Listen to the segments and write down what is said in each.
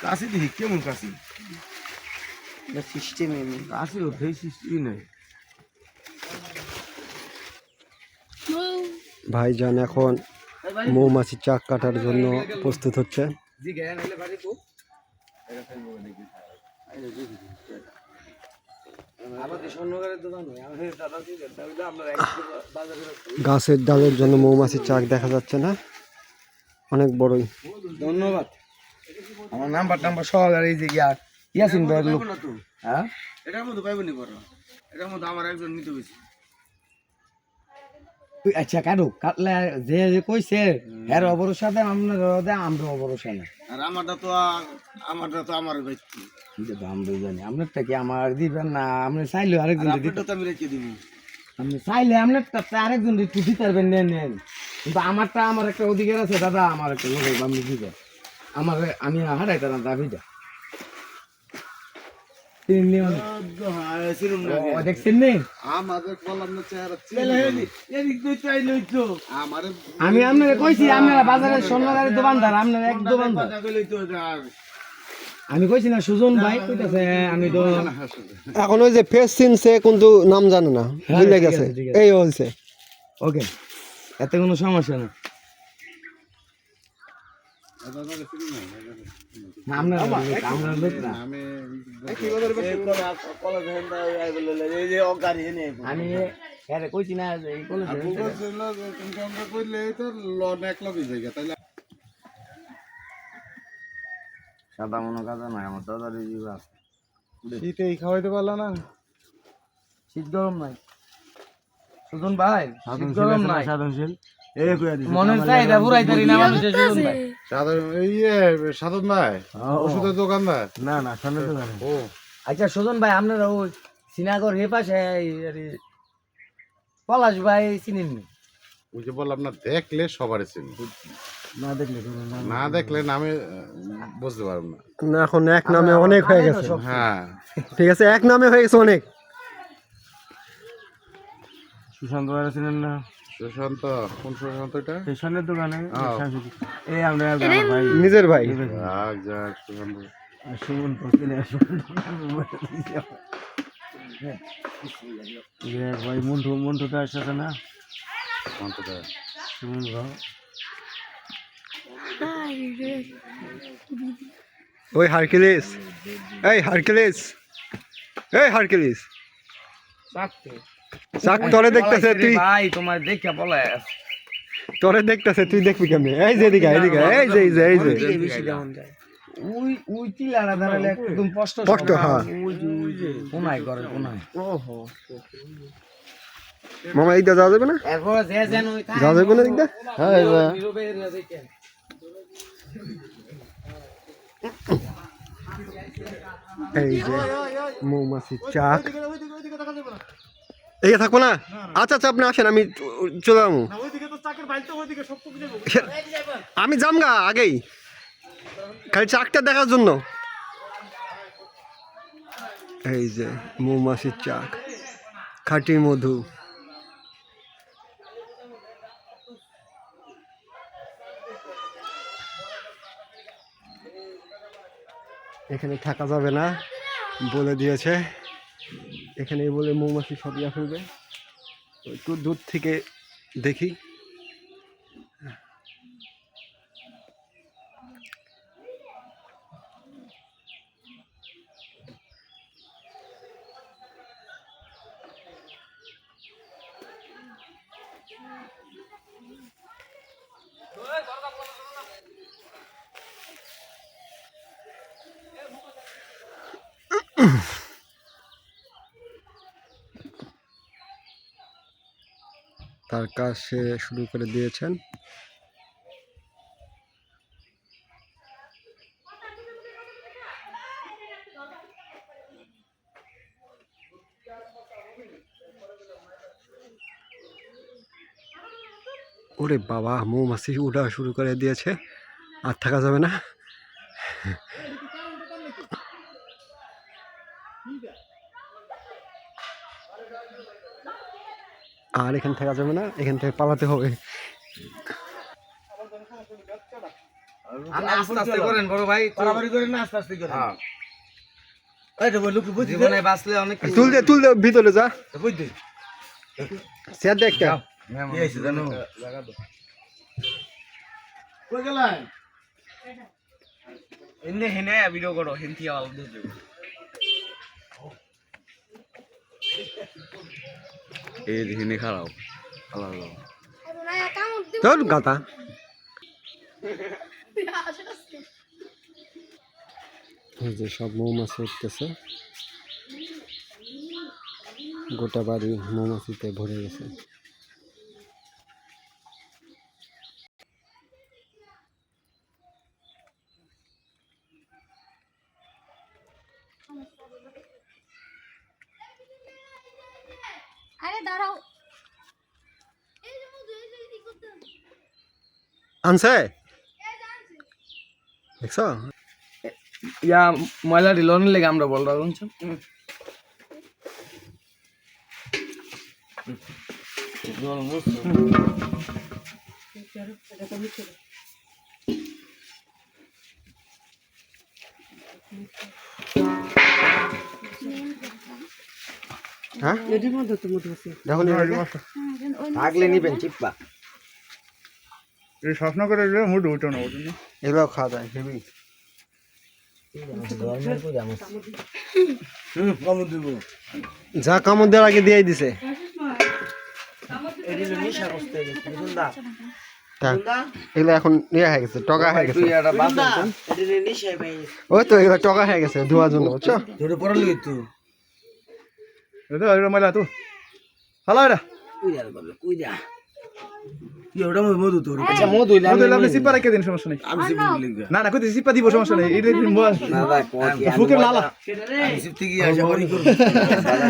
কাশি দেখি কেমন কাশি সিস্টেম কাশি সেই সিস্টেমই নাই। ভাইজান এখন মৌমাছির চাক কাটার জন্য প্রস্তুত হচ্ছে। গাছের ডালের জন্য মৌমাছির চাক দেখা যাচ্ছে না, অনেক বড়ই। ধন্যবাদ। আমার নাম্বার সহকারে এই যে ইয়াসিন ভাই লোক। হ্যাঁ এটার মধ্যে পাইব নি বড়, এটার মধ্যে আমার একজন নিতে হয়েছে। আচ্ছা কাটু কাটলে যে যে কইছে এর অবরসা দেন আপনার আমরা অবরসা না। আর আমারটা তো আমার ব্যক্তি, আমরা জানি আপনারটা কি আমার দিবেন না, আপনি চাইলে আরেকজন আপনারটা তো আমি রেখে দিব। আপনি চাইলে আপনারটা আরেকজন একটু দিতে পারবেন, নেন নেন, কিন্তু আমারটা আমার একটা অধিকার আছে দাদা, আমার একটা লোক আপনি দিবেন আমার, আমি হারাইতে না দাবিটা দেখছেন নি আমি আপনাকে কইছি আপনারা বাজারের স্বর্ণকারী দোকানদার, আপনারা এক দোকানদার। আমি কইছি না সুজন ভাই কইতাছে আমি তো এখন ওই যে ফেস চিনছে কিন্তু নাম জানে না, ভুলে গেছে, এই হয়েছে। ওকে, এতে কোনো সমস্যা না। আমি কইছি না সাদা মনো কাজা নাই আমার দাদার শীতে খাওয়াইতে পারলো না, শীত গরম নাই সুজন ভাই, শীত গরম নাই মনে চাহিদা পুরাইতারি না মানুষের সুজন ভাই। সাধন ভাই ওষুধের দোকানদার না না সামনে দোকানে। ও আচ্ছা সুজন ভাই আপনারা ওই সিনাগর হে পাশে পলাশ ভাই চিনেন নি? ওই যে বললাম না, দেখলে সবারই চিনি, না দেখলে নামে বুঝতে পারব না। না এখন এক নামে অনেক হয়ে গেছে। হ্যাঁ ঠিক আছে, এক নামে হয়ে গেছে অনেক। সুশান্ত ভাই ছিলেন না? সুশান্ত কোন সুশান্ত? এটা স্টেশনের দোকানে এই আমরা ভাই নিজের ভাই। যাক যাক সুশান্ত সুমন পকিলে ভাই মন্টুটা আসছে না, মন্টুটা সুমন ভাই। ওই হারকিলিস, এই হারকিলিস, এই হারকিলিস চাক তোরে দেখতেছে, তুই ভাই তোমার দেখে বলে তোরে দেখতেছে, তুই দেখবি কেমনে? এই যে এদিকে এদিকে, এই যে এই যে এই যে ওই ওই টিলাটা দাঁড়ালে একদম স্পষ্ট স্পষ্ট, হ্যাঁ। ওই যে কোনায় করে কোনায়। ওহো মামা এইটা যাওয়া যাবে না? এরপর যে যেন ওই যাওয়া যাবে না এইটা? হ্যাঁ এই যে মৌমাছির চাক, এই থাকবো না? আচ্ছা আচ্ছা আপনি আসেন, আমি চলে যাবো, আমি যামগা আগেই, খালি চাকটা দেখার জন্য। এই যে মৌমাছির চাক, খাঁটি মধু। এখানে থাকা যাবে না বলে দিয়েছে, এখানে বলে মৌমাছি সব ইয়া ফেলবে। একটু দূর থেকে দেখি। তার কাজ সে শুরু করে দিয়েছেন। ওরে বাবা, মৌমাছি উড়া শুরু করে দিয়েছে, আর থাকা যাবে না। আর এখান থাকা যাবে না, এখান থেকে পালাতে হবে। আস্তে আস্তে করেন বড় ভাই, বাড়াবাড়ি করেন না, আস্তে আস্তে করেন। হ্যাঁ এইটা বই লোকে বুঝি জীবনে বাঁচলে অনেক কিছু তুল দে ভিতরে যা বুঝি স্যার দেখ কে কি হয়েছে জানো? কই গেলেন? এনে হেনে ভিডিও করো হেনতি আওয়াজ দিও এই হেনে খারাপ আলাদা তোর গাতা এই যে সব মৌমাছি উঠতেছে, গোটা বাড়ি মৌমাছিতে ভরে গেছে। আরে দাঁড়াও আনছে দেখছো? ইয়া ময়লা দিলনের লেগে আমরা বলরা শুনছো হ্যাঁ দেখো নি থাকলে নিবেন চিপ্পা স্বপ্ন করে মুড উঠো না ওটা এগুলো খাওয়া যায় হেবি। কম দিব যা কামড় দেওয়ার আগে দিয়ে দিছে। তা, এগুলো এখন ইয়ে হয়ে গেছে, টকা হয়ে গেছে। তুই এটা বাস ওই তো এগুলো টকা হয়ে গেছে ধোয়ার জন্য, বুঝছো? তোরে পড়ালি তো এটা এটা মাইলা তো হ্যালো এটা কি ওটা মধু তোর আচ্ছা মধু হইলে মধু আপনি সিপা রেখে দিন, সমস্যা নেই। আমি না না কই সিপা দিব, সমস্যা নেই। এটা না ভাই বুকের লালা, আমি সিফতে গিয়ে আসা করি করব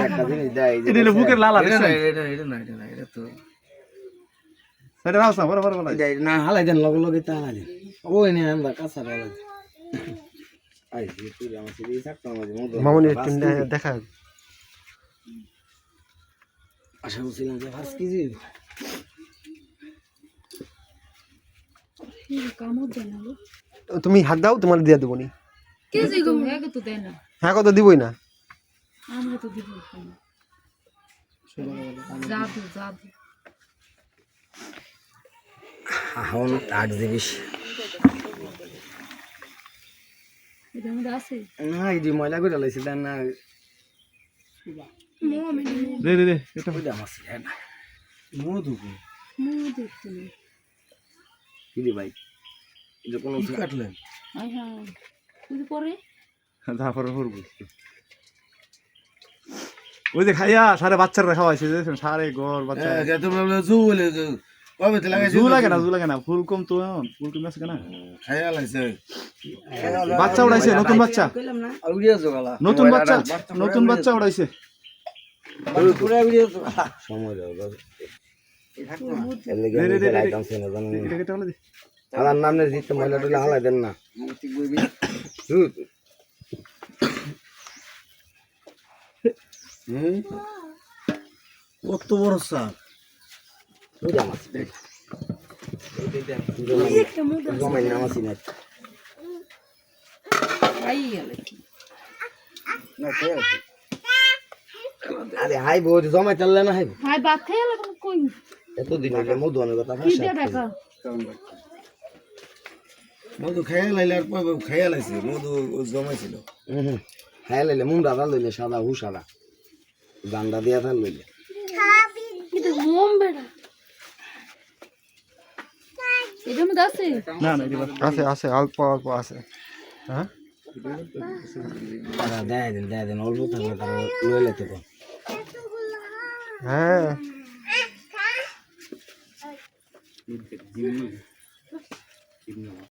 একটা জিনিস দেয় এটা হলো বুকের লালা, এটা না দেখছেন? এটা না এটা তো এটা নাও বড় বড় বড় এটা না হালাই দেন লগে লগে তা হালাই ওই নে আমরা কাঁচা হালাই আই তুই আমার সিদি থাকতো আমাদের মধু মামুনি দেখা আশা করছিলাম যে 5 কেজি কামড় দেন না তুমি হাত দাও, তোমার দিয়ে দেবো নি। কেজি গো হেগে তো দেন না হ্যাঁ কত দিবই না। আমরা তো দিব জাদু জাদু এখন 8 দিবিস এটা মধ্যে আছে না এই যে ময়লা করে লাইছিল না মোমে দে দে দে এটা ওইটা আমার ছিল না মধু মো দেখতে নেই কি রে ভাই যে কোনো কাটলেন আই হ্যাঁ তুই পরে তারপরে হরব ওই যে খাইয়া সারে বাচ্চারা খাওয়াইছে, দেখছেন সারে ঘর বাচ্চা তোমরা জু বলে কবে তো লাগাইছে জু লাগে না ফুল কম তো এখন ফুল কম আছে কেন খাইয়া লাইছে বাচ্চা উড়াইছে, নতুন বাচ্চা আর উড়িয়া জগালা নতুন বাচ্চা উড়াইছে। পুরা ভিডিও সময় দাও এর লাগি দে, দে, দে, দে। আইতাম সেনা জানেন এটা কেটে হলে আমার নামে জিতে ময়লা টুলা হালাই দেন না কত বড় সাপ, আই গেল আরে হাই বউ জমাই চললে না হাই ভাই ভাত খেয়ে এলো কোন কই এতদিন আগে মধু আনার কথা কি দিয়ে দেখা মধু খাইয়া লাইলে আর খাইয়া লাইছে মধু জমাইছিল। খাই লাইলে মুন্ডা ভাল লইলে সাদা হুসাদা গান্ডা দিয়া থাল লইলে কিন্তু মোম বেড়া এটা মধ্যে আছে না না এটা আছে আছে অল্প অল্প আছে। হ্যাঁ দেয় দেন অল্প থাকলে তারা লইলে তো হ্যাঁ